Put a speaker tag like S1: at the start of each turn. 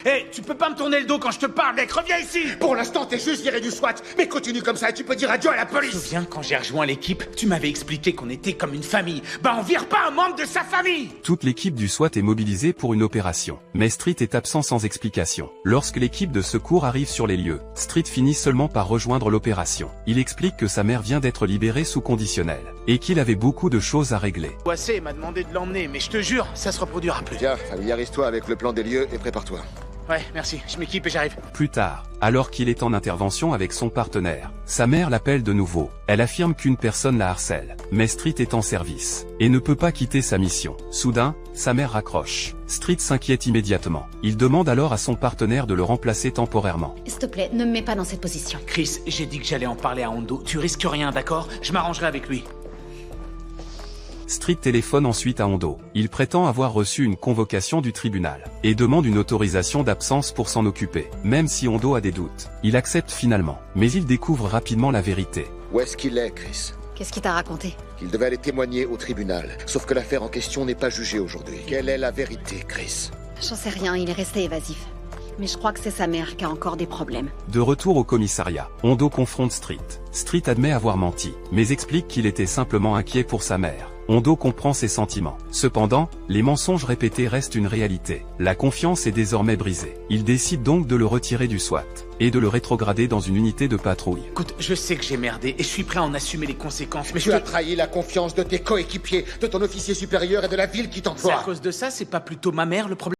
S1: Hé, tu peux pas me tourner le dos quand je te parle, mec. Reviens ici.
S2: Pour l'instant, t'es juste viré du SWAT. Mais continue comme ça et tu peux dire adieu à la
S1: Tu te
S2: police.
S1: souviens, quand j'ai rejoint l'équipe, tu m'avais expliqué qu'on était comme une famille. Bah, on vire pas un membre de sa famille.
S3: Toute l'équipe du SWAT est mobilisée pour une opération. Mais Street est absent sans explication. Lorsque l'équipe de secours arrive sur les lieux, Street finit seulement par rejoindre l'opération. Il explique que sa mère vient d'être libérée sous conditionnel. Et qu'il avait beaucoup de choses à régler.
S1: Boissé m'a demandé de l'emmener, mais je te jure, ça se reproduira plus.
S2: Tiens, familiarise-toi avec le plan des lieux et prépare-toi.
S1: Ouais, merci, je m'équipe et j'arrive.
S3: Plus tard, alors qu'il est en intervention avec son partenaire, sa mère l'appelle de nouveau. Elle affirme qu'une personne la harcèle. Mais Street est en service et ne peut pas quitter sa mission. Soudain, sa mère raccroche. Street s'inquiète immédiatement. Il demande alors à son partenaire de le remplacer temporairement.
S4: S'il te plaît, ne me mets pas dans cette position.
S1: Chris, j'ai dit que j'allais en parler à Hondo. Tu risques rien, d'accord? Je m'arrangerai avec lui.
S3: Street téléphone ensuite à Hondo. Il prétend avoir reçu une convocation du tribunal et demande une autorisation d'absence pour s'en occuper. Même si Hondo a des doutes, il accepte finalement. Mais il découvre rapidement la vérité.
S2: Où est-ce qu'il est, Chris?
S4: Qu'est-ce qui t'a raconté?
S2: Il devait aller témoigner au tribunal. Sauf que l'affaire en question n'est pas jugée aujourd'hui. Quelle est la vérité, Chris?
S4: J'en sais rien, il est resté évasif. Mais je crois que c'est sa mère qui a encore des problèmes.
S3: De retour au commissariat, Hondo confronte Street. Street admet avoir menti, mais explique qu'il était simplement inquiet pour sa mère. Hondo comprend ses sentiments. Cependant, les mensonges répétés restent une réalité. La confiance est désormais brisée. Il décide donc de le retirer du SWAT et de le rétrograder dans une unité de patrouille.
S1: Écoute, je sais que j'ai merdé et je suis prêt à en assumer les conséquences, mais
S2: Tu as trahi la confiance de tes coéquipiers, de ton officier supérieur et de la ville qui
S1: C'est à
S2: t'emploie.
S1: cause de ça, c'est pas plutôt ma mère le problème?